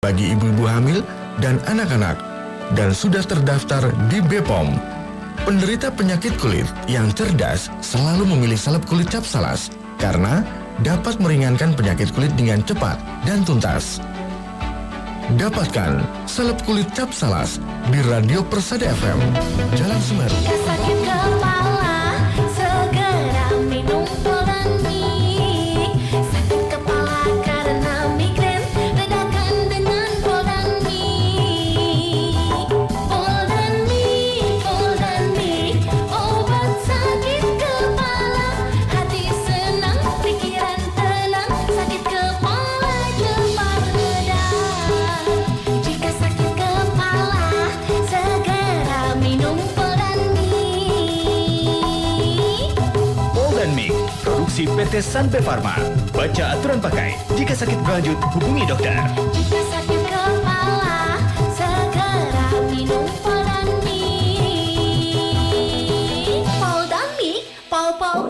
bagi ibu-ibu hamil dan anak-anak dan sudah terdaftar di BPOM. Penderita penyakit kulit yang cerdas selalu memilih salep kulit cap salas karena dapat meringankan penyakit kulit dengan cepat dan tuntas. Dapatkan salep kulit cap salas di Radio Persada FM, Jalan Semeru. Sakit kepala, segera minum Poldani. Sakit kepala karena migrain, redakan dengan Poldani. Poldani, obat sakit kepala. Hati senang, pikiran tenang, sakit kepala cepat reda. Jika sakit kepala, segera minum Poldani. Poldani, produksi PT Sanbe Pharma. Baca aturan pakai. Jika sakit berlanjut, hubungi dokter. Jika sakit kepala, segera minum Poldani. Poldani, pau.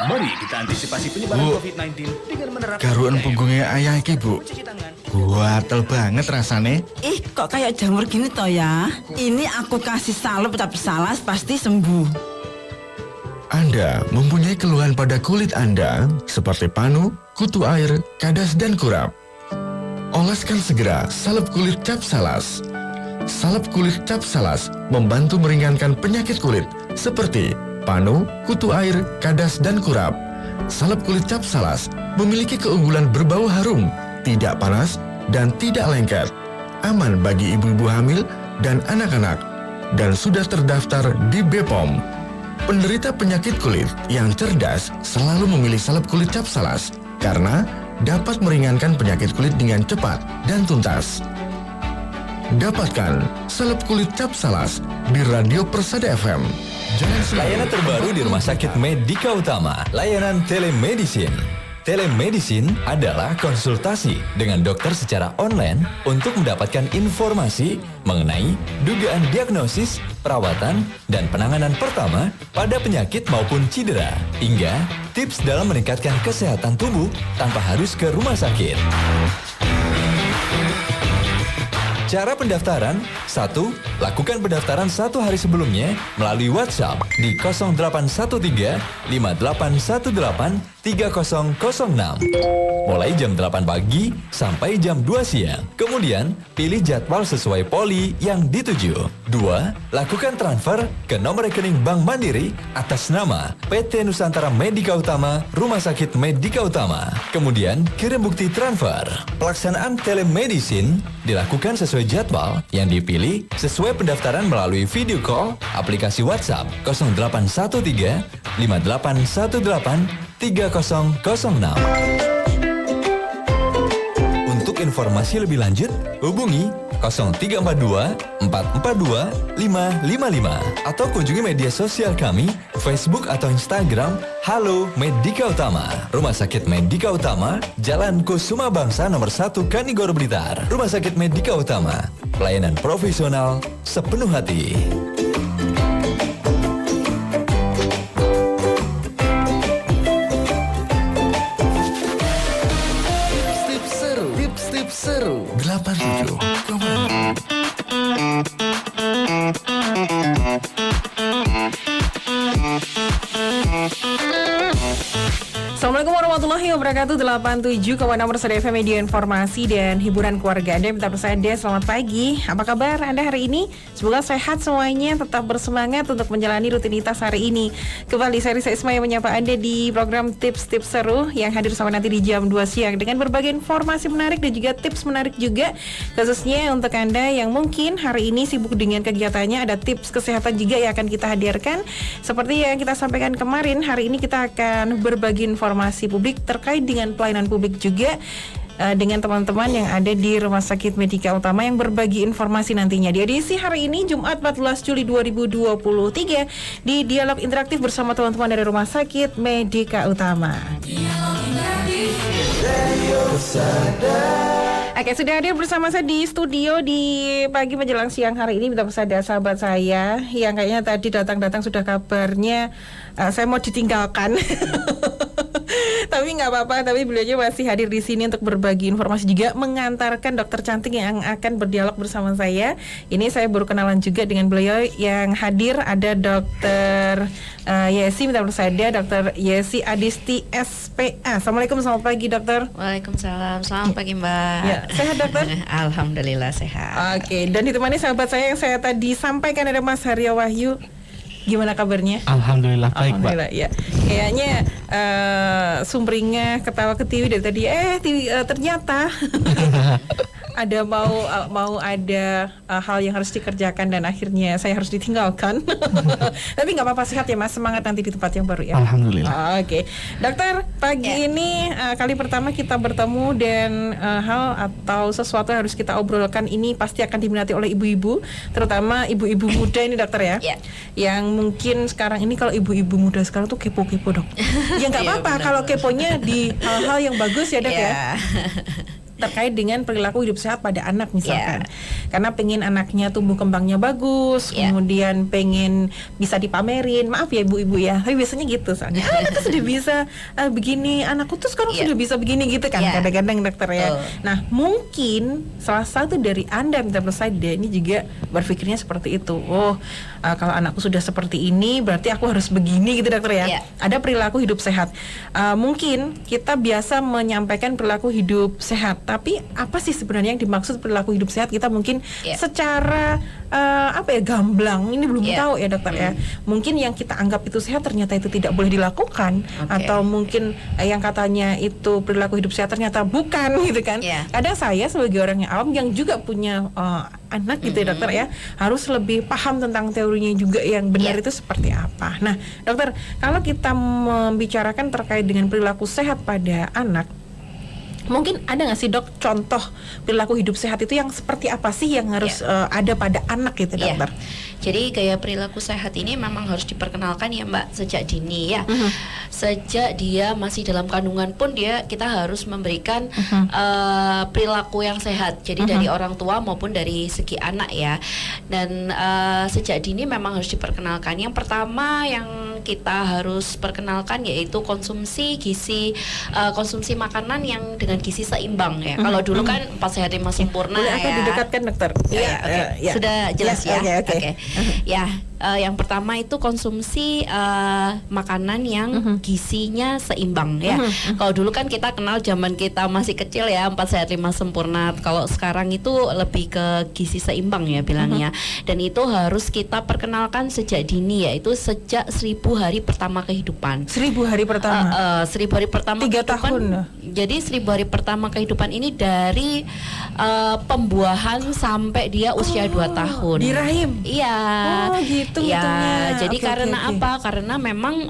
Mari kita antisipasi penyebaran Bu, COVID-19 dengan menerapkan garuan gaya punggungnya ayah iki, Bu. mencuci tangan. Gatel banget rasane. Ih, kok kayak jamur gini toh ya? Ini aku kasih salep tapi salas pasti sembuh. Anda mempunyai keluhan pada kulit Anda seperti panu, kutu air, kadas, dan kurap. Oleskan segera salep kulit cap salas. Salep kulit cap salas membantu meringankan penyakit kulit seperti panu, kutu air, kadas, dan kurap. Salep kulit cap salas memiliki keunggulan berbau harum, tidak panas, dan tidak lengket. Aman bagi ibu-ibu hamil dan anak-anak dan sudah terdaftar di BPOM. Penderita penyakit kulit yang cerdas selalu memilih salep kulit cap salas karena dapat meringankan penyakit kulit dengan cepat dan tuntas. Dapatkan salep kulit cap salas di Radio Persada FM. Jalan Semeru. Layanan terbaru di Rumah Sakit Medika Utama, layanan telemedicine. Telemedicine adalah konsultasi dengan dokter secara online untuk mendapatkan informasi mengenai dugaan diagnosis, perawatan, dan penanganan pertama pada penyakit maupun cedera, hingga tips dalam meningkatkan kesehatan tubuh tanpa harus ke rumah sakit. Cara pendaftaran: 1. Lakukan pendaftaran 1 hari sebelumnya melalui WhatsApp di 0813 5818 3006 mulai jam 8 pagi sampai jam 2 siang. Kemudian, pilih jadwal sesuai poli yang dituju. 2. Lakukan transfer ke nomor rekening Bank Mandiri atas nama PT Nusantara Medika Utama, Rumah Sakit Medika Utama. Kemudian, kirim bukti transfer. Pelaksanaan telemedicine dilakukan sesuai jadwal yang dipilih sesuai pendaftaran melalui video call, aplikasi WhatsApp 0813 5818 3006. Untuk informasi lebih lanjut, hubungi 0342 442 555 atau kunjungi media sosial kami, Facebook atau Instagram, Halo Medika Utama. Rumah Sakit Medika Utama, Jalan Kusuma Bangsa nomor 1 Kanigoro Blitar. Rumah Sakit Medika Utama, pelayanan profesional sepenuh hati. Tips seru 87. Assalamualaikum warahmatullahi wabarakatuh. 87,6 Persada FM, media informasi dan hiburan keluarga Anda. Minta Persada, selamat pagi. Apa kabar Anda hari ini? Semoga sehat semuanya, tetap bersemangat untuk menjalani rutinitas hari ini. Kembali saya Risa Isma yang menyapa Anda di program Tips-Tips Seru yang hadir sama nanti di jam 2 siang dengan berbagai informasi menarik dan juga tips menarik juga, khususnya untuk Anda yang mungkin hari ini sibuk dengan kegiatannya. Ada tips kesehatan juga yang akan kita hadirkan. Seperti yang kita sampaikan kemarin, hari ini kita akan berbagi informasi publik terkait dengan pelayanan publik juga dengan teman-teman yang ada di Rumah Sakit Medika Utama yang berbagi informasi nantinya di edisi hari ini Jumat 14 Juli 2023 di dialog interaktif bersama teman-teman dari Rumah Sakit Medika Utama. Oke, sudah hadir bersama saya di studio di pagi menjelang siang hari ini. Minta ada sahabat saya yang kayaknya tadi datang-datang sudah kabarnya saya mau ditinggalkan. Tapi nggak apa-apa, tapi beliaunya masih hadir di sini untuk berbagi informasi juga, mengantarkan dokter cantik yang akan berdialog bersama saya. Ini saya baru kenalan juga dengan beliau yang hadir, ada dokter Yesi, minta bersahaja, dokter Yesi Adisti SPA. Assalamualaikum, selamat pagi dokter. Waalaikumsalam, selamat pagi Mbak. Ya, sehat dokter? Alhamdulillah sehat. Oke, dan ditemani sahabat saya yang saya tadi sampaikan ada Mas Haryo Wahyu. Gimana kabarnya? Alhamdulillah baik, Mbak. Alhamdulillah, ya. Kayaknya sumringah ketawa ketiwi dari tadi. Ternyata ada mau ada hal yang harus dikerjakan dan akhirnya saya harus ditinggalkan. Tapi nggak apa-apa, sehat ya Mas, semangat nanti di tempat yang baru ya. Alhamdulillah. Oke, dokter, pagi ini kali pertama kita bertemu dan hal atau sesuatu yang harus kita obrolkan ini pasti akan diminati oleh ibu-ibu, terutama ibu-ibu muda ini dokter ya. Yang mungkin sekarang ini kalau ibu-ibu muda sekarang tuh kepo-kepo dok. Ya nggak apa-apa kalau keponya di hal-hal yang bagus ya dok ya. Terkait dengan perilaku hidup sehat pada anak misalkan, karena pengen anaknya tumbuh kembangnya bagus, kemudian pengen bisa dipamerin, maaf ya ibu-ibu ya, tapi biasanya gitu soalnya, anakku sudah bisa begini, anakku tuh sekarang sudah bisa begini gitu kan, kadang-kadang dokter ya. Nah mungkin salah satu dari Anda minta bersahaja ini juga berpikirnya seperti itu. Kalau anakku sudah seperti ini berarti aku harus begini gitu dokter ya. Ada perilaku hidup sehat. Mungkin kita biasa menyampaikan perilaku hidup sehat, tapi apa sih sebenarnya yang dimaksud perilaku hidup sehat? Kita mungkin secara gamblang ini belum tahu ya dokter ya. Mungkin yang kita anggap itu sehat ternyata itu tidak boleh dilakukan, atau mungkin yang katanya itu perilaku hidup sehat ternyata bukan gitu kan. Kadang saya sebagai orang yang awam yang juga punya anak gitu ya dokter ya, harus lebih paham tentang teorinya juga yang benar itu seperti apa. Nah dokter, kalau kita membicarakan terkait dengan perilaku sehat pada anak, mungkin ada nggak sih dok contoh perilaku hidup sehat itu yang seperti apa sih yang harus ada pada anak gitu dokter? Jadi gaya perilaku sehat ini memang harus diperkenalkan ya Mbak sejak dini ya. Sejak dia masih dalam kandungan pun kita harus memberikan perilaku yang sehat. Jadi dari orang tua maupun dari segi anak ya. Dan sejak dini memang harus diperkenalkan. Yang pertama yang kita harus perkenalkan yaitu konsumsi konsumsi makanan yang dengan gizi seimbang ya. Kalau dulu kan 4 sehat 5 sempurna ya. Boleh didekatkan dokter? Sudah jelas ya. Oke. Yang pertama itu konsumsi makanan yang gizinya seimbang ya. Kalau dulu kan kita kenal zaman kita masih kecil ya 4 sehat 5 sempurna. Kalau sekarang itu lebih ke gizi seimbang ya bilangnya. Dan itu harus kita perkenalkan sejak dini, yaitu sejak 1000 hari pertama kehidupan. 1000 hari pertama? 1000 hari pertama 3 kehidupan, tahun. Jadi 1000 hari pertama kehidupan ini dari pembuahan sampai dia usia 2 tahun di rahim? Iya. Gitu ya, hitungnya. jadi karena apa? Karena memang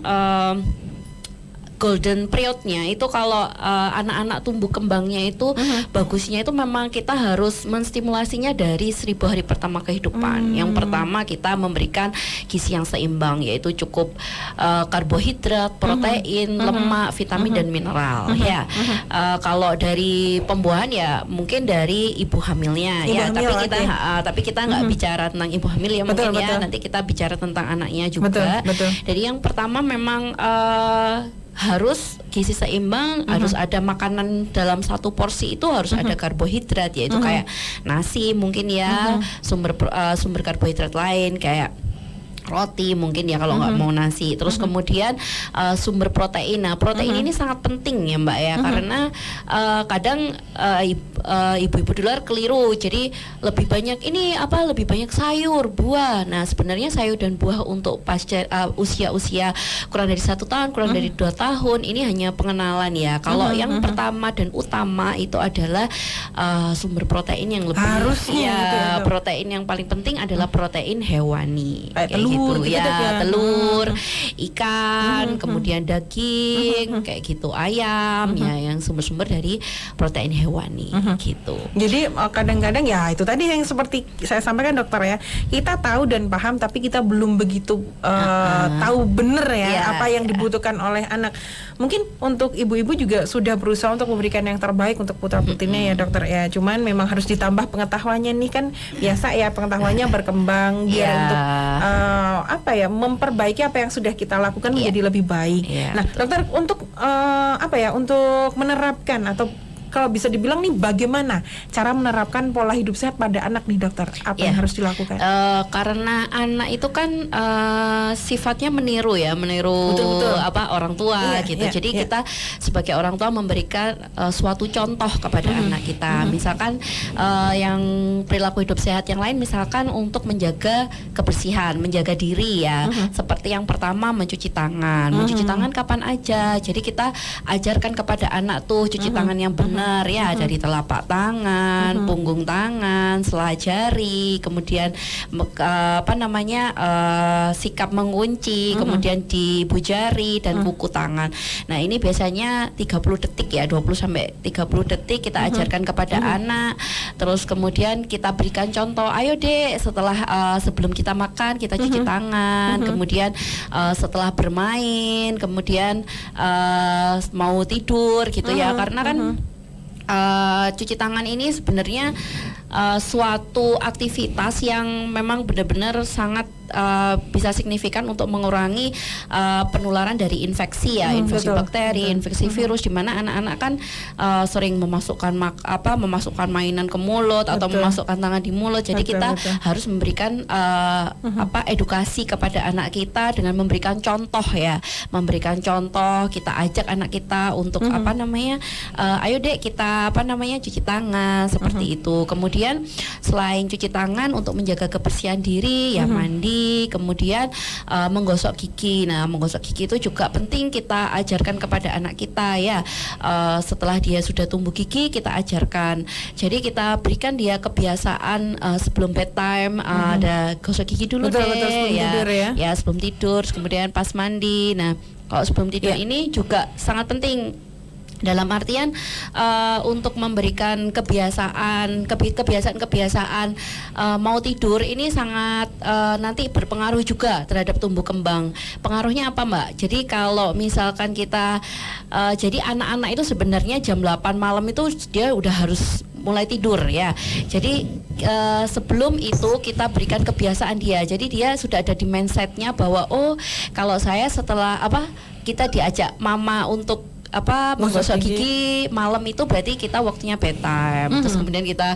golden periodnya itu kalau anak-anak tumbuh kembangnya itu bagusnya itu memang kita harus menstimulasinya dari 1000 hari pertama kehidupan. Yang pertama kita memberikan gizi yang seimbang, yaitu cukup karbohidrat, protein, lemak, vitamin dan mineral. Ya, kalau dari pembuahan ya mungkin dari ibu hamilnya ya. Tapi kita nggak bicara tentang ibu hamil ya, mungkin ya. Nanti kita bicara tentang anaknya juga. Jadi yang pertama memang harus gizi seimbang, harus ada makanan dalam satu porsi itu harus ada karbohidrat, yaitu kayak nasi mungkin ya, sumber karbohidrat lain kayak roti mungkin ya kalau nggak mau nasi. Terus kemudian sumber protein. Nah protein ini sangat penting ya Mbak ya, karena kadang ibu-ibu di luar keliru. Jadi lebih banyak lebih banyak sayur, buah. Nah sebenarnya sayur dan buah untuk pasca usia kurang dari 1 tahun, kurang dari 2 tahun ini hanya pengenalan ya. Kalau yang pertama dan utama itu adalah sumber protein yang lebih harusnya protein yang paling penting adalah protein hewani. Telur gitu gitu ya, telur, ikan, kemudian daging, kayak gitu, ayam, ya yang sumber-sumber dari protein hewani, gitu. Jadi kadang-kadang ya itu tadi yang seperti saya sampaikan dokter ya, kita tahu dan paham tapi kita belum begitu tahu bener ya Ya, apa yang dibutuhkan oleh anak. Mungkin untuk ibu-ibu juga sudah berusaha untuk memberikan yang terbaik untuk putra-putrinya ya dokter ya. Cuman memang harus ditambah pengetahuannya nih kan biasa ya pengetahuannya berkembang biar Ya. untuk apa ya memperbaiki apa yang sudah kita lakukan menjadi lebih baik. Ya, Nah dokter untuk apa ya untuk menerapkan atau kalau bisa dibilang nih bagaimana cara menerapkan pola hidup sehat pada anak nih dokter? Apa yang harus dilakukan? Karena anak itu kan sifatnya meniru Betul. apa orang tua Iya, gitu. iya, Jadi iya. kita sebagai orang tua memberikan suatu contoh kepada anak kita. Misalkan yang perilaku hidup sehat yang lain, misalkan untuk menjaga kebersihan, menjaga diri ya. Seperti yang pertama mencuci tangan. Mencuci tangan kapan aja. Jadi kita ajarkan kepada anak tuh cuci tangan yang benar ya, dari telapak tangan, punggung tangan, sela jari, kemudian sikap mengunci, kemudian di ibu jari dan kuku tangan. Nah, ini biasanya 30 detik ya, 20 sampai 30 detik kita ajarkan kepada anak. Terus kemudian kita berikan contoh, ayo Dek, setelah sebelum kita makan kita cuci tangan, kemudian setelah bermain, kemudian mau tidur gitu ya. Karena kan cuci tangan ini sebenarnya suatu aktivitas yang memang benar-benar sangat bisa signifikan untuk mengurangi penularan dari infeksi ya, infeksi betul, bakteri, infeksi virus, di mana anak-anak kan sering memasukkan mainan ke mulut atau Betul. memasukkan tangan di mulut. Jadi Betul, kita betul. harus memberikan edukasi kepada anak kita dengan memberikan contoh ya, memberikan contoh. Kita ajak anak kita untuk ayo Dek kita cuci tangan seperti itu. Kemudian selain cuci tangan, untuk menjaga kebersihan diri ya mandi, kemudian menggosok gigi. Nah, menggosok gigi itu juga penting kita ajarkan kepada anak kita ya. Setelah dia sudah tumbuh gigi, kita ajarkan. Jadi kita berikan dia kebiasaan sebelum bedtime ada gosok gigi dulu Betul, deh betul, sebelum tidur ya. Ya, sebelum tidur, kemudian pas mandi. Nah, kalau sebelum tidur ini juga sangat penting. Dalam artian untuk memberikan kebiasaan mau tidur ini sangat nanti berpengaruh juga terhadap tumbuh kembang. Pengaruhnya apa Mbak? Jadi kalau misalkan kita jadi anak-anak itu sebenarnya jam 8 malam itu dia udah harus mulai tidur ya. Jadi sebelum itu kita berikan kebiasaan dia. Jadi dia sudah ada di mindsetnya bahwa kalau saya setelah kita diajak mama untuk menggosok gigi malam itu berarti kita waktunya bedtime. Terus kemudian kita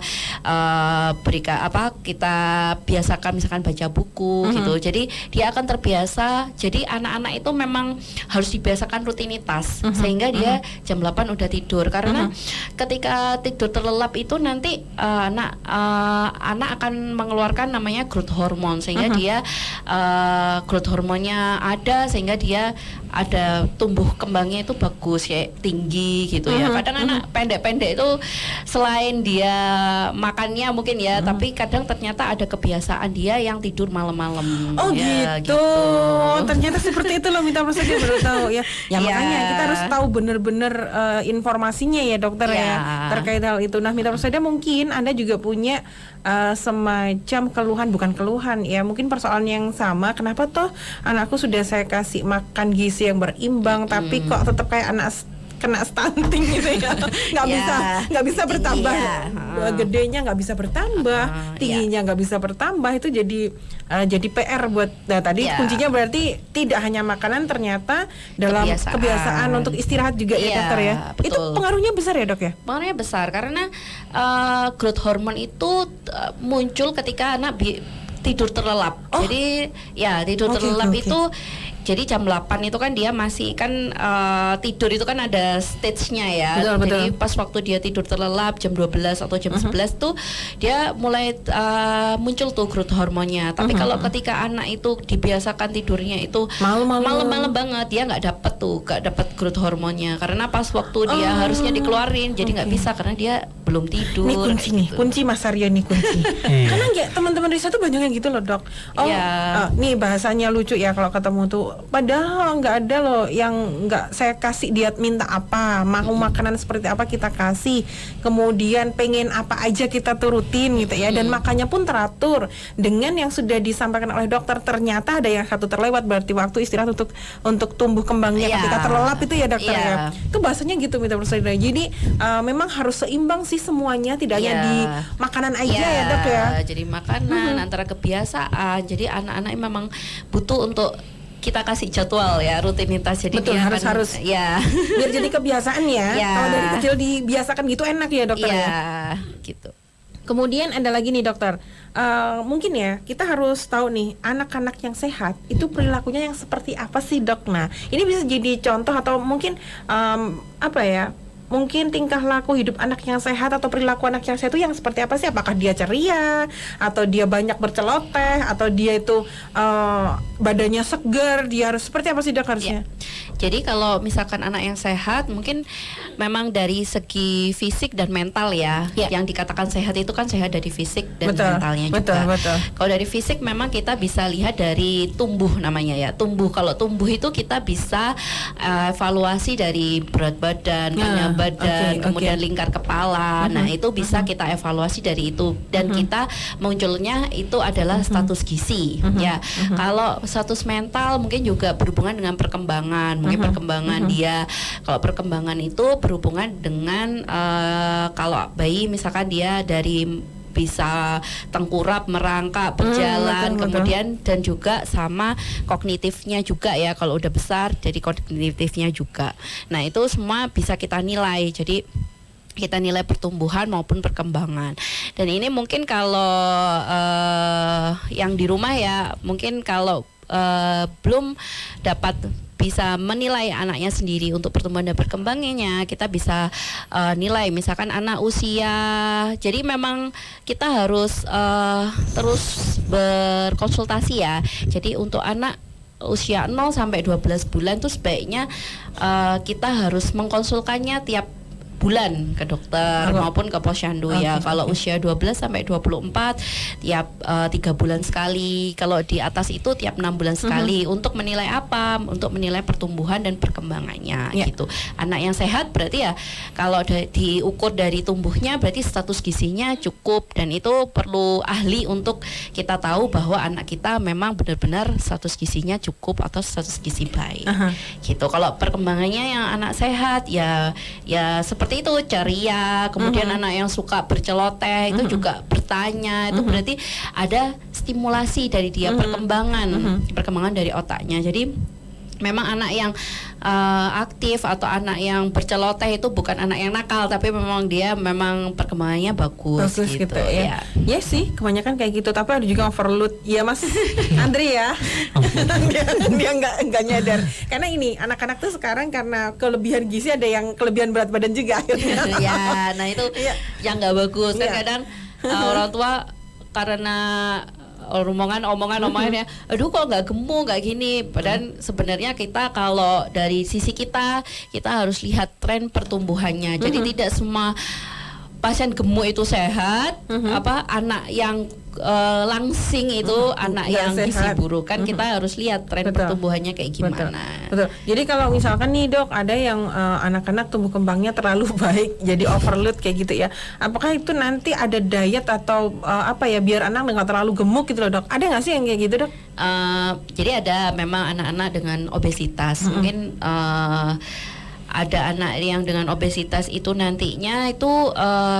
kita biasakan misalkan baca buku gitu. Jadi dia akan terbiasa. Jadi anak-anak itu memang harus dibiasakan rutinitas sehingga dia jam 8 udah tidur. Karena ketika tidur terlelap itu nanti anak akan mengeluarkan namanya growth hormone, sehingga dia growth hormonnya ada, sehingga dia ada tumbuh kembangnya itu bagus ya, tinggi gitu ya. Kadang anak pendek-pendek itu selain dia makannya mungkin ya, tapi kadang ternyata ada kebiasaan dia yang tidur malam-malam. Oh ya, gitu. Ternyata seperti itu loh, Mita Prasetya dia baru tahu ya. Ya makanya kita harus tahu benar-benar informasinya ya dokter ya terkait hal itu. Nah, Mita Prasetya mungkin Anda juga punya semacam bukan keluhan ya, mungkin persoalan yang sama. Kenapa toh anakku sudah saya kasih makan gizi yang berimbang tapi kok tetap kayak anak kena stunting gitu ya, nggak bisa bertambah, gedenya nggak bisa bertambah, tingginya nggak bisa bertambah. Itu jadi PR buat. Nah, tadi kuncinya berarti tidak hanya makanan, ternyata dalam kebiasaan untuk istirahat juga ya dokter ya. Betul. Itu pengaruhnya besar ya dok ya? Pengaruhnya besar karena growth hormone itu muncul ketika anak tidur terlelap. Jadi ya tidur terlelap itu Jadi jam 8 itu kan dia masih kan tidur itu kan ada stage-nya ya. Jadi pas waktu dia tidur terlelap jam 12 atau jam 11 tuh dia mulai muncul tuh growth hormonnya. Tapi kalau ketika anak itu dibiasakan tidurnya itu malam-malam banget, dia nggak dapat growth hormonnya. Karena pas waktu dia harusnya dikeluarin, jadi nggak bisa karena dia belum tidur. Ini kunci nih, kunci Mas Aryo nih kunci. Karena teman-teman riset tuh banyak yang gitu loh dok. Nih bahasanya lucu ya kalau ketemu tuh. Padahal nggak ada loh yang nggak saya kasih dia minta apa, mau makanan seperti apa kita kasih, kemudian pengen apa aja kita turutin gitu ya, dan makannya pun teratur dengan yang sudah disampaikan oleh dokter. Ternyata ada yang satu terlewat, berarti waktu istirahat untuk tumbuh kembangnya ketika terlelap itu ya dokter ya. Itu bahasanya gitu mitra bersaudara. Jadi memang harus seimbang sih semuanya, tidak hanya di makanan aja ya dok ya. Jadi makanan antara kebiasaan. Jadi anak-anak memang butuh untuk kita kasih jadwal ya, rutinitas. Jadi betul, dia harus ya biar jadi kebiasaan ya. Kalau dari kecil dibiasakan gitu enak ya dokter ya. Gitu. Kemudian ada lagi nih dokter, mungkin ya kita harus tahu nih anak-anak yang sehat itu perilakunya yang seperti apa sih dok? Nah ini bisa jadi contoh atau mungkin mungkin tingkah laku hidup anak yang sehat atau perilaku anak yang sehat itu yang seperti apa sih? Apakah dia ceria, atau dia banyak berceloteh, atau dia itu badannya segar? Dia harus seperti apa sih dok harusnya? Jadi kalau misalkan anak yang sehat, mungkin memang dari segi fisik dan mental ya. Yang dikatakan sehat itu kan sehat dari fisik dan mentalnya juga. Kalau dari fisik memang kita bisa lihat dari tumbuh namanya ya. Kalau tumbuh itu kita bisa evaluasi dari berat badan, panjang badan, kemudian lingkar kepala. Nah itu bisa kita evaluasi dari itu, dan kita munculnya itu adalah status gizi ya. Kalau status mental mungkin juga berhubungan dengan perkembangan, mungkin perkembangan dia. Kalau perkembangan itu berhubungan dengan kalau bayi misalkan dia dari bisa tengkurap, merangkak, berjalan, kemudian dan juga sama kognitifnya juga ya. Kalau udah besar jadi kognitifnya juga. Nah itu semua bisa kita nilai. Jadi kita nilai pertumbuhan maupun perkembangan. Dan ini mungkin kalau yang di rumah ya, mungkin kalau belum dapat bisa menilai anaknya sendiri untuk pertumbuhan dan perkembangannya, kita bisa nilai misalkan anak usia. Jadi memang kita harus terus berkonsultasi ya. Jadi untuk anak usia 0 sampai 12 bulan tuh sebaiknya kita harus mengkonsulkannya tiap bulan ke dokter maupun ke posyandu ya. Kalau usia 12 sampai 24 tiap 3 bulan sekali. Kalau di atas itu tiap 6 bulan sekali. Untuk menilai apa? Untuk menilai pertumbuhan dan perkembangannya gitu. Anak yang sehat berarti ya kalau diukur dari tumbuhnya berarti status gizinya cukup, dan itu perlu ahli untuk kita tahu bahwa anak kita memang benar-benar status gizinya cukup atau status gizi baik. Gitu. Kalau perkembangannya yang anak sehat ya seperti itu, ceria, kemudian anak yang suka berceloteh itu juga bertanya, itu berarti ada stimulasi dari dia, perkembangan dari otaknya. Jadi memang anak yang aktif atau anak yang berceloteh itu bukan anak yang nakal, tapi memang dia perkembangannya bagus gitu ya. Ya sih, kebanyakan kayak gitu, tapi ada juga overload. Ya Mas Andri ya. dia enggak nyadar. Karena ini anak-anak tuh sekarang karena kelebihan gizi ada yang kelebihan berat badan juga akhirnya. Ya, nah itu yang enggak bagus. Kadang orang tua karena omongan ya, aduh kok nggak gemuk, nggak gini. Padahal sebenarnya kita kalau dari sisi kita harus lihat tren pertumbuhannya. Jadi tidak semua pasien gemuk itu sehat. Anak yang langsing itu anak yang gizi buruk. Kan kita harus lihat tren pertumbuhannya kayak gimana. Betul. Jadi kalau misalkan nih dok, ada yang anak-anak tumbuh kembangnya terlalu baik, jadi overload kayak gitu ya. Apakah itu nanti ada diet atau biar anak nggak terlalu gemuk gitu loh dok? Ada nggak sih yang kayak gitu dok? Jadi ada memang anak-anak dengan obesitas. Mungkin ada anak yang dengan obesitas itu nantinya itu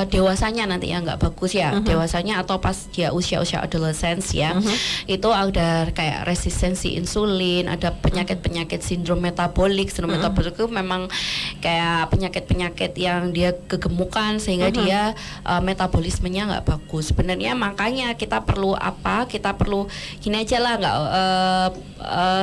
dewasanya nanti yang nggak bagus ya, dewasanya atau pas dia usia-usia adolescence ya, itu ada kayak resistensi insulin, ada penyakit-penyakit sindrom metabolik itu memang kayak penyakit-penyakit yang dia kegemukan sehingga dia metabolismenya nggak bagus. Sebenarnya makanya kita perlu gini aja lah, nggak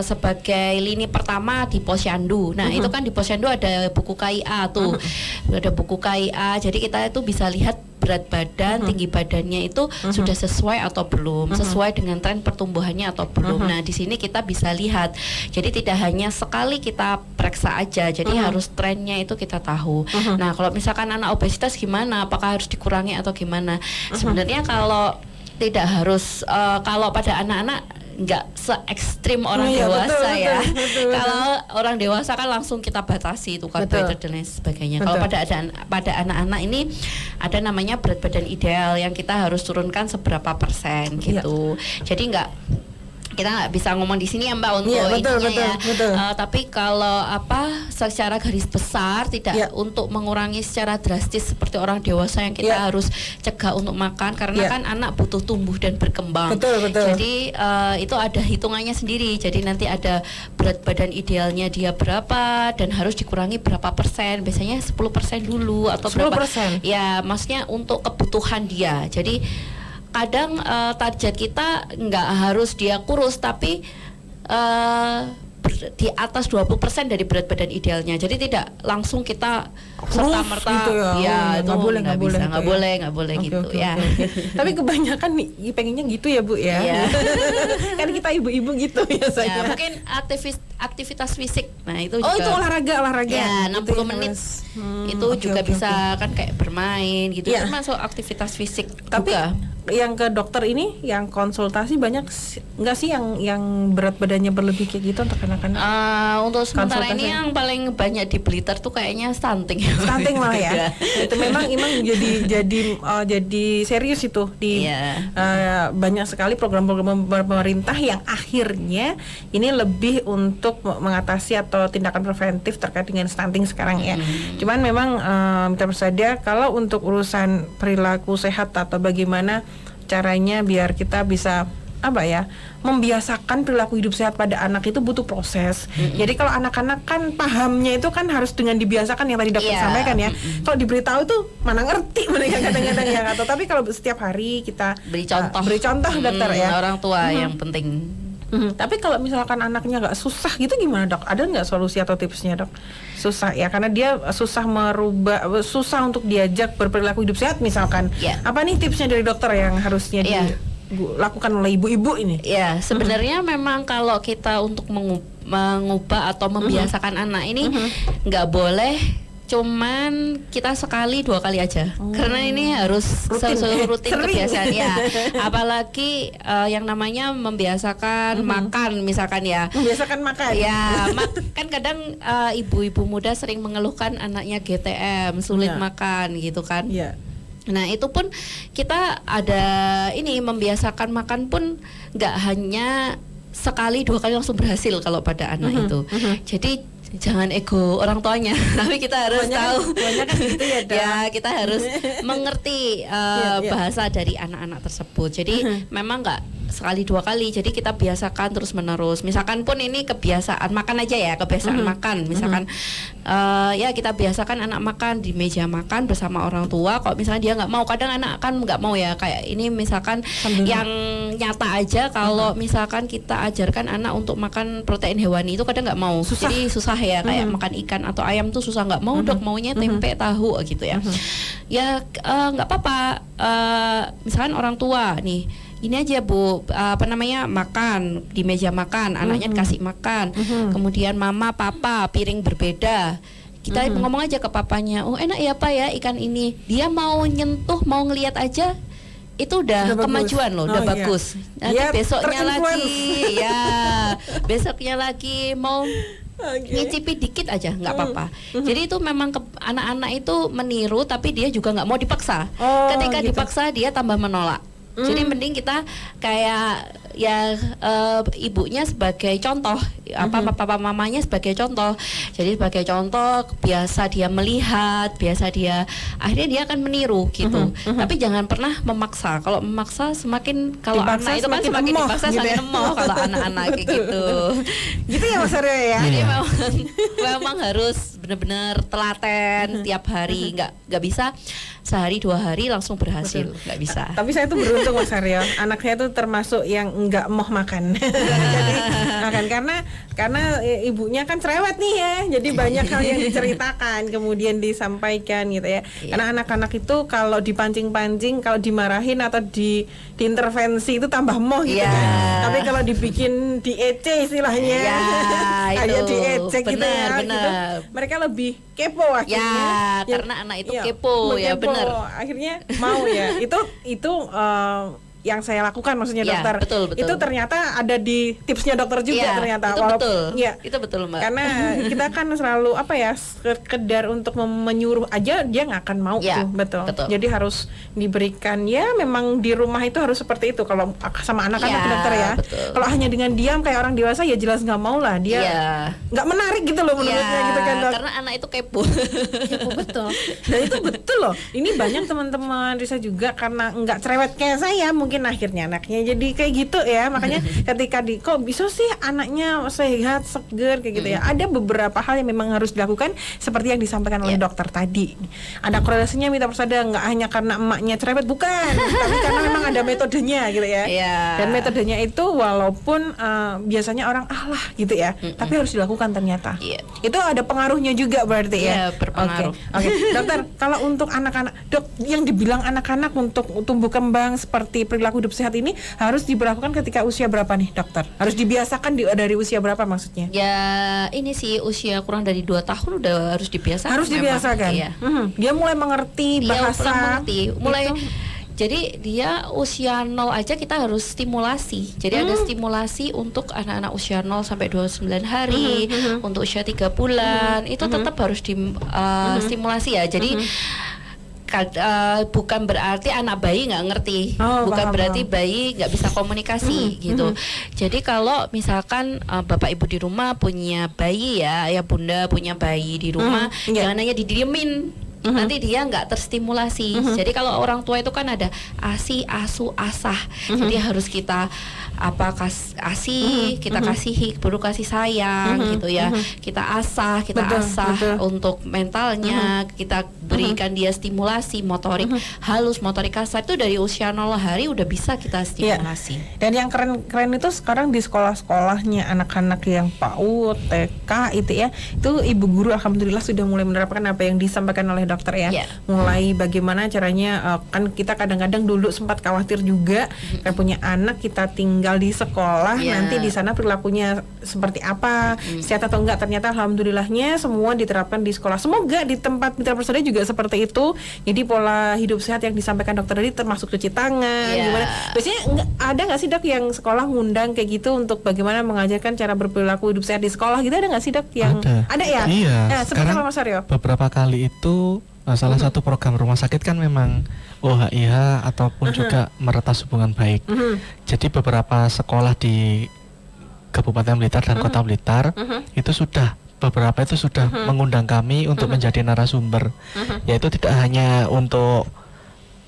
sebagai lini pertama di posyandu. Nah itu kan di posyandu ada buku KIA tuh, ada buku KIA. Jadi kita itu bisa lihat berat badan, tinggi badannya itu sudah sesuai atau belum, sesuai dengan tren pertumbuhannya atau belum. Nah di sini kita bisa lihat. Jadi tidak hanya sekali kita periksa aja, jadi harus trennya itu kita tahu. Nah kalau misalkan anak obesitas gimana? Apakah harus dikurangi atau gimana? Sebenarnya kalau tidak harus, kalau pada anak-anak nggak se-ekstrim orang dewasa ya. Kalau orang dewasa kan langsung kita batasi itu karbohidrat dan lain sebagainya. Kalau pada anak-anak ini ada namanya berat badan ideal yang kita harus turunkan seberapa persen gitu. Jadi kita nggak bisa ngomong di sini ya Mbak untuk ininya ya. Tapi kalau secara garis besar tidak untuk mengurangi secara drastis seperti orang dewasa yang kita harus cegah untuk makan karena kan anak butuh tumbuh dan berkembang. Jadi itu ada hitungannya sendiri. Jadi nanti ada berat badan idealnya dia berapa dan harus dikurangi berapa persen. Biasanya 10% dulu atau 10%. berapa? Ya, maksudnya untuk kebutuhan dia. Jadi kadang target kita nggak harus dia kurus tapi di atas 20% dari berat badan idealnya. Jadi tidak langsung kita serta-merta gitu ya. Itu nggak boleh gitu ya. Tapi kebanyakan nih pengennya gitu ya Bu ya. Kan kita ibu-ibu gitu biasanya. Ya, mungkin aktivitas fisik. Nah, itu juga. Itu olahraga. Ya, 60 gitu menit. Itu juga bisa kan kayak bermain gitu. Itu masuk aktivitas fisik. Tapi juga. Yang ke dokter ini yang konsultasi banyak nggak sih yang berat badannya berlebih kayak gitu untuk anak-anak? Untuk sementara ini yang paling banyak di Blitar tuh kayaknya stunting. Stunting malah ya. Itu memang jadi serius itu di banyak sekali program-program pemerintah yang akhirnya ini lebih untuk mengatasi atau tindakan preventif terkait dengan stunting sekarang ya. Cuman memang kita bersedia kalau untuk urusan perilaku sehat atau bagaimana caranya biar kita bisa membiasakan perilaku hidup sehat pada anak itu butuh proses. Jadi kalau anak-anak kan pahamnya itu kan harus dengan dibiasakan yang tadi dokter sampaikan ya. Kalau diberitahu tuh mana ngerti mereka kadang-kadang ya atau tapi kalau setiap hari kita beri contoh dokter ya. Orang tua yang penting. Tapi kalau misalkan anaknya nggak susah gitu gimana dok? Ada nggak solusi atau tipsnya dok? Susah ya karena dia susah susah untuk diajak berperilaku hidup sehat misalkan. Apa nih tipsnya dari dokter yang harusnya dilakukan oleh ibu-ibu ini? Ya sebenarnya memang kalau kita untuk mengubah atau membiasakan anak ini nggak boleh cuman kita sekali 2 kali aja karena ini harus rutin kebiasaan ya. Apalagi yang namanya membiasakan makan misalkan ya. Membiasakan makan ya. Kan kadang ibu-ibu muda sering mengeluhkan anaknya GTM sulit makan gitu kan. Nah itu pun kita ada ini membiasakan makan pun nggak hanya sekali 2 kali langsung berhasil kalau pada anak itu. Jadi jangan ego orang tuanya, tapi kita harus tahu. Kan gitu ya, kita harus mengerti bahasa dari anak-anak tersebut. Jadi memang nggak sekali 2 kali. Jadi kita biasakan terus menerus. Misalkan pun ini kebiasaan makan aja ya, kebiasaan makan. Misalkan kita biasakan anak makan di meja makan bersama orang tua. Kalau misalnya dia nggak mau, kadang anak kan nggak mau ya. Kayak ini misalkan yang nyata aja. Kalau misalkan kita ajarkan anak untuk makan protein hewani itu kadang nggak mau. Jadi susah ya kayak makan ikan atau ayam tuh susah, nggak mau dok, maunya tempe tahu gitu ya. Ya nggak apa-apa, misalkan orang tua nih ini aja Bu, makan di meja makan, anaknya dikasih makan, kemudian mama papa piring berbeda, kita ngomong aja ke papanya, oh enak ya Pak ya ikan ini, dia mau nyentuh mau ngelihat aja itu udah kemajuan loh, udah bagus. Nanti besoknya lagi besoknya lagi mau ngicipi dikit aja nggak apa-apa. Jadi itu memang anak-anak itu meniru tapi dia juga nggak mau dipaksa. Ketika dipaksa dia tambah menolak. Jadi mending kita kayak ibunya sebagai contoh, papa mamanya sebagai contoh. Jadi sebagai contoh, biasa dia melihat, biasa dia akhirnya dia akan meniru gitu. Tapi jangan pernah memaksa. Kalau memaksa semakin, kalau Dipaksa anak itu kan semakin emoh, dipaksa gitu semakin ya. emoh kalau anak-anak kayak gitu. Gitu ya Mas Aryo ya. Jadi memang harus benar-benar telaten tiap hari, nggak bisa sehari 2 hari langsung berhasil, nggak bisa. Tapi saya tuh beruntung Mas Aryo, anak saya tuh termasuk yang nggak mau makan. Jadi makan karena ibunya kan cerewet nih ya, jadi banyak hal yang diceritakan kemudian disampaikan gitu ya. Karena anak-anak itu kalau dipancing-pancing, kalau dimarahin atau diintervensi itu tambah moh gitu kan. Tapi kalau dibikin diece istilahnya, kayak diecek gitu ya, gitu, mereka lebih kepo akhirnya. Karena anak itu kepo ya, benar. Akhirnya mau ya. Itu yang saya lakukan maksudnya dokter. Betul. Itu ternyata ada di tipsnya dokter juga ternyata. Itu betul. Ya. Itu betul, Mbak. Karena kita kan selalu sekedar untuk menyuruh aja dia nggak akan mau tuh, betul. Jadi harus diberikan memang di rumah itu harus seperti itu kalau sama anak-anak dokter ya. Kalau hanya dengan diam kayak orang dewasa ya jelas nggak mau lah, dia nggak menarik gitu loh menurutnya gitu kan dok. Karena anak itu kepo. Betul. Dan itu betul loh. Ini banyak teman-teman Risa juga karena nggak cerewet kayak saya, mungkin akhirnya anaknya jadi kayak gitu ya. Makanya ketika kok bisa sih anaknya sehat, seger kayak gitu ya. Ada beberapa hal yang memang harus dilakukan seperti yang disampaikan oleh dokter tadi. Ada korelasinya Mita Persada, nggak hanya karena emaknya cerewet, bukan, tapi karena memang ada metodenya gitu ya. Dan metodenya itu walaupun biasanya orang lah gitu ya, tapi harus dilakukan ternyata. Itu ada pengaruhnya juga berarti ya. Berpengaruh. Oke. Dokter, kalau untuk anak-anak, dok, yang dibilang anak-anak untuk tumbuh kembang seperti perilaku hidup sehat ini harus diberlakukan ketika usia berapa nih dokter? Harus dibiasakan dari usia berapa maksudnya? Ya ini sih usia kurang dari 2 tahun udah harus dibiasakan. Harus dibiasakan. Iya. Dia mulai mengerti bahasa. Jadi dia usia 0 aja kita harus stimulasi. Jadi ada stimulasi untuk anak-anak usia 0 sampai 29 hari, untuk usia 3 bulan itu tetap harus stimulasi ya. Jadi bukan berarti anak bayi nggak ngerti, bukan berarti bayi nggak bisa komunikasi gitu. Jadi kalau misalkan bapak ibu di rumah punya bayi ya bunda punya bayi di rumah, jangan hanya didiemin. Nanti dia nggak terstimulasi. Jadi kalau orang tua itu kan ada asi, asu, asah. Jadi harus kita kita kasihi, perlu kasih sayang gitu ya. Kita asah, betul. Untuk mentalnya, kita berikan dia stimulasi motorik halus, motorik kasar itu dari usia 0 hari udah bisa kita stimulasi. Dan yang keren itu sekarang di sekolah-sekolahnya anak-anak yang PAUD, TK itu ya, itu ibu guru alhamdulillah sudah mulai menerapkan apa yang disampaikan oleh dokter ya. Mulai bagaimana caranya, kan kita kadang-kadang dulu sempat khawatir juga kan punya anak kita tinggal di sekolah, nanti di sana perilakunya seperti apa, sehat atau enggak. Ternyata alhamdulillahnya semua diterapkan di sekolah. Semoga di tempat Mitra Persada juga seperti itu. Jadi pola hidup sehat yang disampaikan dokter tadi termasuk cuci tangan, gimana. Biasanya ada nggak sih dok yang sekolah ngundang kayak gitu untuk bagaimana mengajarkan cara berperilaku hidup sehat di sekolah gitu, ada nggak sih dok yang ada ya? Iya. Nah, seperti apa Mas Aryo? Beberapa kali itu salah satu program rumah sakit kan memang OHIH ataupun juga meretas hubungan baik. Jadi beberapa sekolah di Kabupaten Blitar dan Kota Blitar beberapa itu sudah mengundang kami untuk menjadi narasumber. Yaitu tidak hanya untuk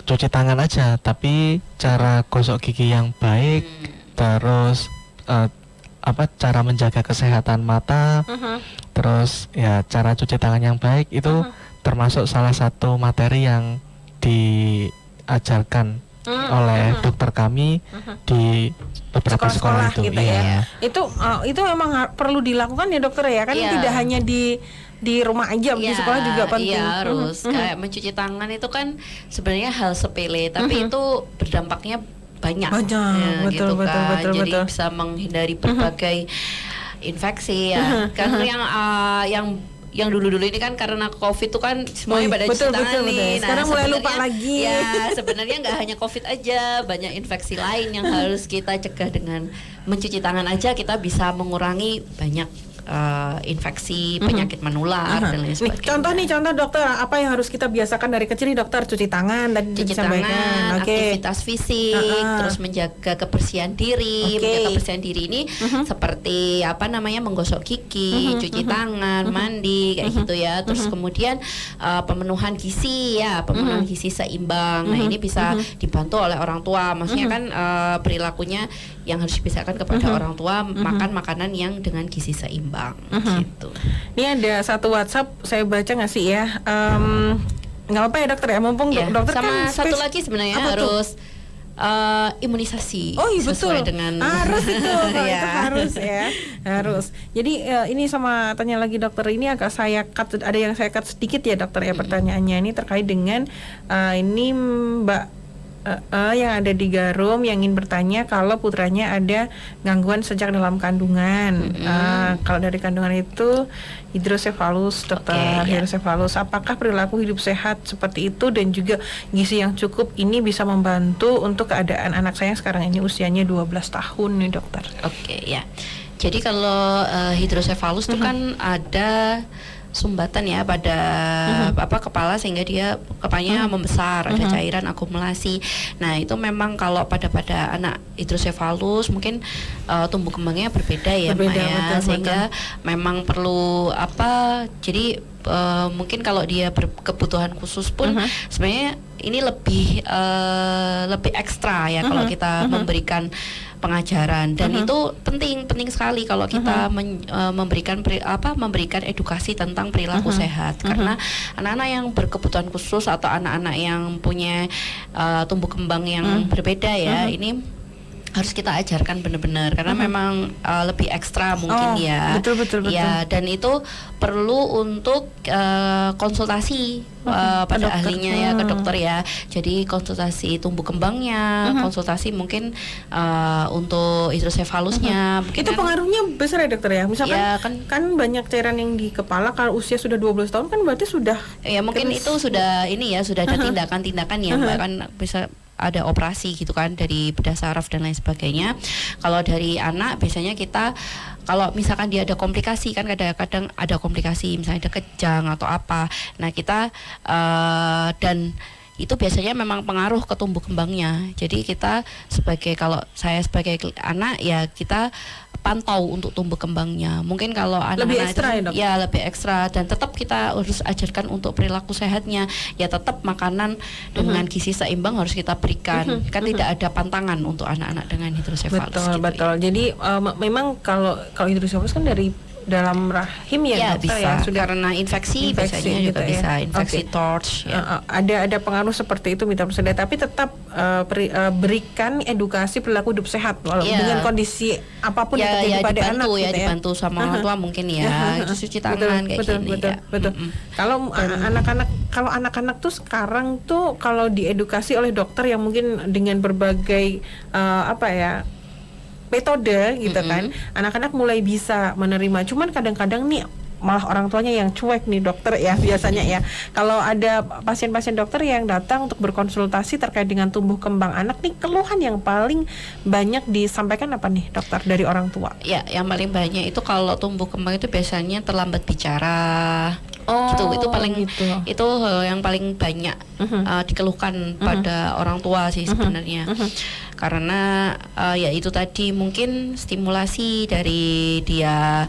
cuci tangan aja, tapi cara gosok gigi yang baik, terus cara menjaga kesehatan mata, terus ya cara cuci tangan yang baik itu termasuk salah satu materi yang diajarkan oleh dokter kami di beberapa sekolah itu. Gitu ya. Itu memang perlu dilakukan ya dokter ya, kan tidak hanya di rumah aja, di sekolah juga penting. Iya harus. Kayak mencuci tangan itu kan sebenarnya hal sepele, tapi itu berdampaknya banyak. Betul. Jadi bisa menghindari berbagai infeksi ya. Karena yang dulu-dulu ini kan karena COVID itu kan semuanya pada cuci tangan nih. Nah, sekarang mulai lupa lagi. Ya, sebenarnya nggak hanya COVID aja, banyak infeksi lain yang harus kita cegah dengan mencuci tangan aja kita bisa mengurangi banyak infeksi, penyakit menular dan lain Nih, sebagainya. contoh dokter, apa yang harus kita biasakan dari kecil nih dokter? Cuci tangan tadi Cuci disampaikan. tangan, Oke. aktivitas fisik, terus menjaga kebersihan diri. Oke. Menjaga kebersihan diri ini seperti menggosok gigi, cuci tangan, mandi kayak gitu ya. Terus kemudian pemenuhan gizi ya, pemenuhan gizi seimbang. Nah, ini bisa dibantu oleh orang tua. Maksudnya kan perilakunya yang harus dibiasakan kepada orang tua, makan makanan yang dengan gizi seimbang gitu. Ini ada satu WhatsApp, saya baca nggak sih ya? Nggak apa ya dokter ya, mumpung Ya, dokter sama kan satu lagi sebenarnya Apa tuh? harus imunisasi. Oh iya sesuai betul, dengan harus itu, kalau Ya. itu harus ya, harus. Jadi ini sama tanya lagi dokter, ini agak saya cut, ada yang saya cut sedikit ya dokter ya, pertanyaannya ini terkait dengan ini Mbak yang ada di Garum yang ingin bertanya kalau putranya ada gangguan sejak dalam kandungan. Kalau dari kandungan itu hidrosefalus, dokter. Oke, ya. Hidrosefalus, apakah perilaku hidup sehat seperti itu dan juga gizi yang cukup ini bisa membantu untuk keadaan anak saya yang sekarang ini usianya 12 tahun nih dokter? Oke ya. Jadi kalau hidrosefalus itu kan ada sumbatan ya pada kepala sehingga dia kepalanya membesar, ada cairan akumulasi. Nah, itu memang kalau pada anak hidrosefalus mungkin tumbuh kembangnya berbeda ya, Mbak ya. betul, Sehingga memang perlu jadi mungkin kalau dia berkebutuhan khusus pun sebenarnya ini lebih ekstra ya kalau kita memberikan pengajaran, dan itu penting sekali kalau kita memberikan edukasi tentang perilaku sehat, karena anak-anak yang berkebutuhan khusus atau anak-anak yang punya tumbuh kembang yang berbeda ya, ini harus kita ajarkan benar-benar karena memang lebih ekstra mungkin ya. Betul. Ya, dan itu perlu untuk konsultasi pada ahlinya ya, ke dokter ya. Jadi konsultasi tumbuh kembangnya, konsultasi mungkin untuk hidrosefalusnya. Mungkin Itu pengaruhnya besar ya dokter ya. Misalkan Ya, kan banyak cairan yang di kepala, kalau usia sudah 12 tahun kan berarti sudah ya mungkin itu sudah sudah ada tindakan-tindakan ya, Mbak, kan bisa ada operasi gitu kan dari bedah saraf dan lain sebagainya. Kalau dari anak biasanya kita kalau misalkan dia ada komplikasi, kan kadang-kadang ada komplikasi misalnya ada kejang atau apa. Nah, kita dan itu biasanya memang pengaruh ke tumbuh kembangnya. Jadi kita kalau saya sebagai anak ya kita pantau untuk tumbuh kembangnya. Mungkin kalau anak-anak lebih ekstra itu, ya dok? ya lebih ekstra, dan tetap kita harus ajarkan untuk perilaku sehatnya. Ya tetap makanan dengan gizi seimbang harus kita berikan. Kan tidak ada pantangan untuk anak-anak dengan hidrosefalus. Betul. Ya. Jadi memang kalau hidrosefalus kan dari dalam rahim ya, dokter bisa ya, sudah karena infeksi biasanya gitu juga ya. bisa infeksi Oke. torch ya. Ada pengaruh seperti itu mitra peseda, tapi tetap berikan edukasi perilaku hidup sehat dengan kondisi apapun yang terjadi pada dibantu, anak ya gitu dibantu sama orang tua mungkin ya, cuci tangan kayak gini ya. Betul. Kalau anak-anak tuh sekarang tuh kalau diedukasi oleh dokter yang mungkin dengan berbagai metode gitu kan, anak-anak mulai bisa menerima. Cuman kadang-kadang nih malah orang tuanya yang cuek nih dokter ya biasanya ya. Kalau ada pasien-pasien dokter yang datang untuk berkonsultasi terkait dengan tumbuh kembang anak nih, keluhan yang paling banyak disampaikan apa nih dokter dari orang tua? Ya, yang paling banyak itu kalau tumbuh kembang itu biasanya terlambat bicara. Itu paling itu yang paling banyak dikeluhkan pada orang tua sih sebenarnya. Karena ya itu tadi mungkin stimulasi dari dia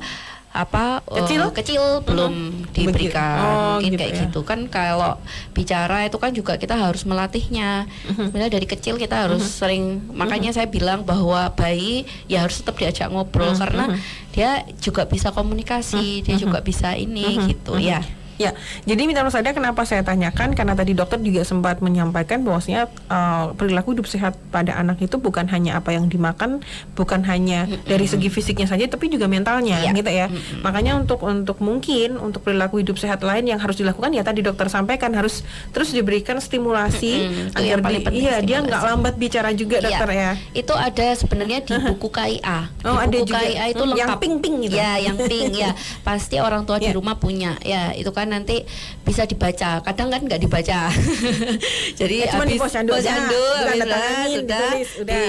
kecil belum diberikan, mungkin gitu kayak ya. gitu kan. Kalau bicara itu kan juga kita harus melatihnya. Sebenarnya dari kecil kita harus sering, makanya saya bilang bahwa bayi ya harus tetap diajak ngobrol karena dia juga bisa komunikasi, dia juga bisa gitu ya. Ya, jadi mitra pesada kenapa saya tanyakan, karena tadi dokter juga sempat menyampaikan bahwasanya perilaku hidup sehat pada anak itu bukan hanya apa yang dimakan, bukan hanya dari segi fisiknya saja, tapi juga mentalnya, gitu ya. Makanya untuk mungkin untuk perilaku hidup sehat lain yang harus dilakukan ya tadi dokter sampaikan, harus terus diberikan stimulasi agar dia nggak lambat bicara juga, dokter ya. Itu ada sebenarnya di buku KIA. Oh, ada buku juga. KIA itu lengkap. Yang pink-pink gitu. Ya, yang pink ya. Pasti orang tua di rumah punya. Ya, itu kan nanti bisa dibaca. Kadang kan nggak dibaca. Jadi cuma di habis posyandu sudah ditulis, udah.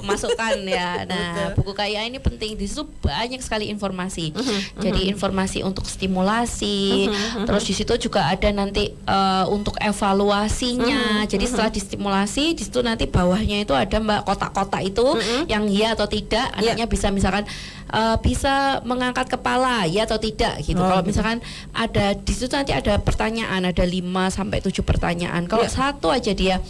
masukkan ya. Nah, buku KIA ini penting, di situ banyak sekali informasi. Jadi informasi untuk stimulasi, terus di situ juga ada nanti untuk evaluasinya. Jadi setelah distimulasi, di situ nanti bawahnya itu ada Mbak kotak-kotak itu yang ya atau tidak, anaknya bisa misalkan bisa mengangkat kepala ya atau tidak gitu. Kalau misalkan ada di situ nanti ada pertanyaan, ada 5 sampai 7 pertanyaan. Kalau satu aja dia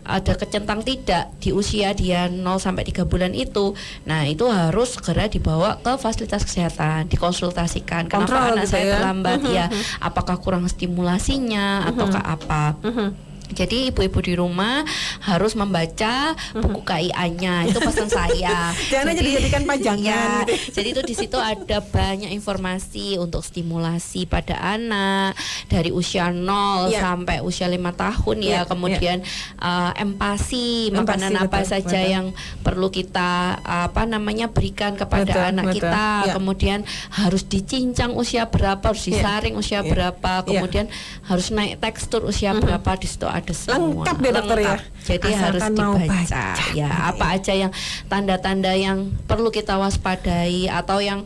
ada kecentang tidak di usia dia 0 sampai 3 bulan itu, nah itu harus segera dibawa ke fasilitas kesehatan, dikonsultasikan. Kenapa anak saya terlambat ya? Apakah kurang stimulasinya ataukah apa? Jadi ibu-ibu di rumah harus membaca buku KIA-nya, itu pesan saya. Jangan aja dijadikan pajangan. Jadi itu di situ ada banyak informasi untuk stimulasi pada anak dari usia 0 sampai usia 5 tahun ya. Kemudian empati, makanan apa saja yang perlu kita berikan kepada anak kita. Kemudian harus dicincang usia berapa, harus disaring usia berapa, kemudian harus naik tekstur usia berapa, di situ ada semua. Lengkap deh dokter ya. Jadi harus dibaca ya, apa aja yang tanda-tanda yang perlu kita waspadai atau yang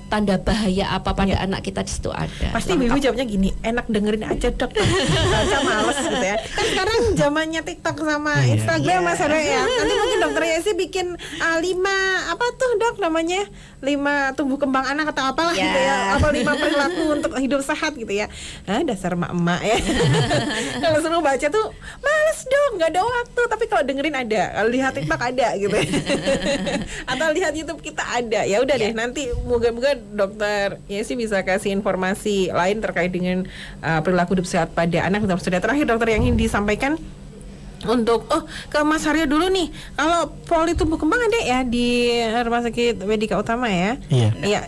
tanda bahaya apa pada anak kita, di situ ada. Pasti ibu jawabnya gini, enak dengerin aja dok, baca males gitu ya. Kan sekarang zamannya TikTok sama Instagram Mas Hero ya. Nanti mungkin dokter Yesi bikin 5 apa tuh dok namanya, 5 tumbuh kembang anak atau apalah gitu ya, apa 5 perilaku untuk hidup sehat gitu ya. Dasar emak-emak ya. Kalau suruh baca tuh males dong, nggak ada waktu. Tapi kalau dengerin ada, kalau lihat TikTok ada gitu. Atau lihat YouTube kita ada. Ya udah deh, nanti moga-moga dokter Yesi bisa kasih informasi lain terkait dengan perilaku hidup sehat pada anak. Sudah terakhir dokter yang ingin disampaikan untuk ke Mas Haryo dulu nih. Kalau poli tumbuh kembang ada ya di Rumah Sakit Medika Utama ya? Iya,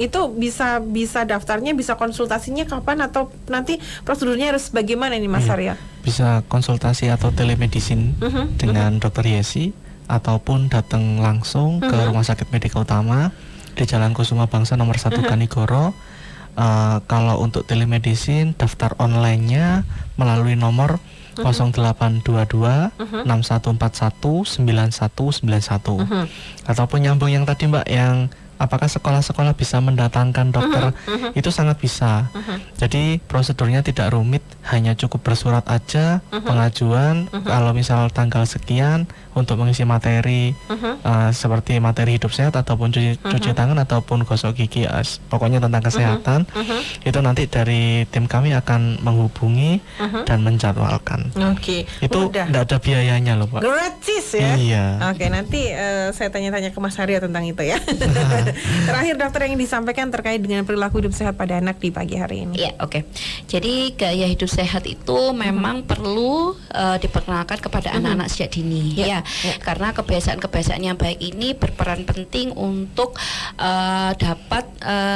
itu bisa daftarnya, bisa konsultasinya kapan, atau nanti prosedurnya harus bagaimana nih Mas Haryo? Bisa konsultasi atau telemedicine dengan Dokter Yesi, ataupun datang langsung ke Rumah Sakit Medika Utama di Jalan Kusuma Bangsa nomor 1 Kanigoro. Kalau untuk telemedicine, daftar online-nya melalui nomor 0822 6141 9191. Ataupun nyambung yang tadi Mbak, yang apakah sekolah-sekolah bisa mendatangkan dokter, itu sangat bisa. Jadi prosedurnya tidak rumit, hanya cukup bersurat aja, pengajuan, kalau misal tanggal sekian untuk mengisi materi seperti materi hidup sehat ataupun cuci tangan ataupun gosok gigi, pokoknya tentang kesehatan. Itu nanti dari tim kami akan menghubungi dan menjadwalkan. Itu tidak ada biayanya loh Pak. Gratis ya? Iya. Nanti saya tanya-tanya ke Mas Haryo tentang itu ya. Terakhir dokter yang disampaikan terkait dengan perilaku hidup sehat pada anak di pagi hari ini. Iya, Jadi gaya hidup sehat itu memang perlu diperkenalkan kepada anak-anak sejak dini. Karena kebiasaan-kebiasaan yang baik ini berperan penting untuk dapat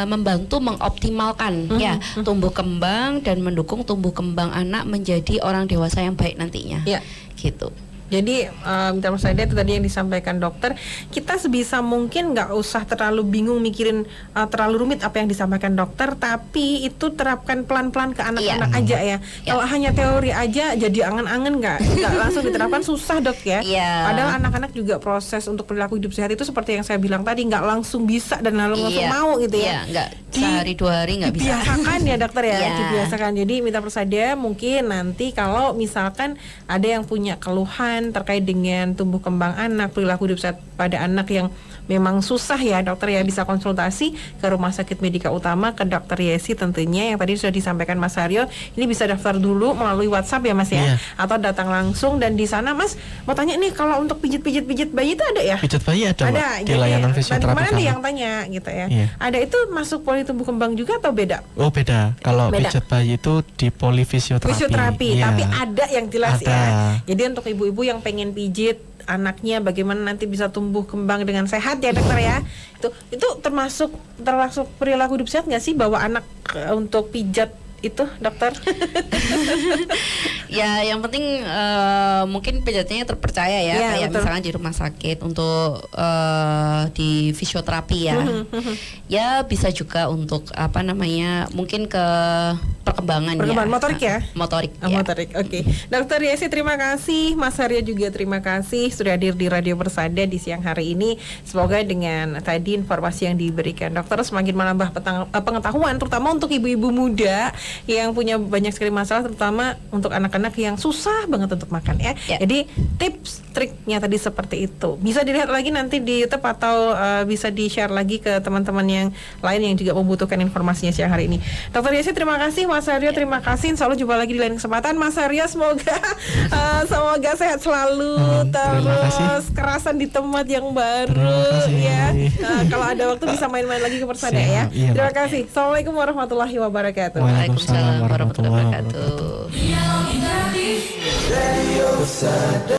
membantu mengoptimalkan tumbuh kembang dan mendukung tumbuh kembang anak menjadi orang dewasa yang baik nantinya. Gitu. Jadi minta maaf saya itu tadi yang disampaikan dokter, kita sebisa mungkin nggak usah terlalu bingung mikirin terlalu rumit apa yang disampaikan dokter, tapi itu terapkan pelan-pelan ke anak-anak aja ya. Kalau hanya teori aja jadi angan-angan nggak langsung diterapkan, susah dok ya. Padahal anak-anak juga proses untuk perilaku hidup sehat itu seperti yang saya bilang tadi, nggak langsung bisa dan langsung mau gitu ya. Nggak sehari 2 hari nggak bisa. Dibiasakan ya dokter ya, dibiasakan. Jadi minta persada mungkin nanti kalau misalkan ada yang punya keluhan terkait dengan tumbuh kembang anak, perilaku hidup sehat pada anak yang memang susah ya dokter ya, bisa konsultasi ke Rumah Sakit Medika Utama, ke Dokter Yesi tentunya yang tadi sudah disampaikan Mas Haryo. Ini bisa daftar dulu melalui WhatsApp ya Mas ya, atau datang langsung. Dan di sana Mas mau tanya nih, kalau untuk pijit bayi itu ada ya? Pijat bayi ada Mbak, di layanan fisioterapi mana nih yang tanya gitu ya? Ada itu masuk poli tumbuh kembang juga atau beda? Oh beda. Kalau pijat bayi itu di poli fisioterapi. Tapi ada yang jelas ya. Jadi untuk ibu-ibu yang pengen pijit anaknya bagaimana nanti bisa tumbuh kembang dengan sehat ya dokter ya, itu termasuk perilaku hidup sehat nggak sih, bawa anak untuk pijat itu, dokter? Ya, yang penting mungkin pediatrinya terpercaya ya, Iya, kayak betul. misalnya di rumah sakit untuk di fisioterapi ya. Ya bisa juga untuk apa namanya, mungkin ke perkembangan Motorik ya? Motorik. Oh, ya. motorik, oke. Dokter Yesi terima kasih, Mas Arya juga terima kasih sudah hadir di Radio Persada di siang hari ini. Semoga dengan tadi informasi yang diberikan dokter semakin menambah pengetahuan, terutama untuk ibu-ibu muda yang punya banyak sekali masalah, terutama untuk anak-anak yang susah banget untuk makan ya. Ya. Jadi tips triknya tadi seperti itu. Bisa dilihat lagi nanti di YouTube atau bisa di-share lagi ke teman-teman yang lain yang juga membutuhkan informasinya siang hari ini. Dokter Yesi terima kasih, Mas Aryo terima kasih. Insya Allah jumpa lagi di lain kesempatan. Mas Aryo semoga semoga sehat selalu, terima kasih. terus kerasan di tempat yang baru Terima kasih. ya. Kalau ada waktu bisa main-main lagi ke Persada Siap, ya. iya, Terima Mbak. kasih. Assalamualaikum warahmatullahi wabarakatuh. Waalaikumsalam warahmatullahi warahmatullahi wabarakatuh.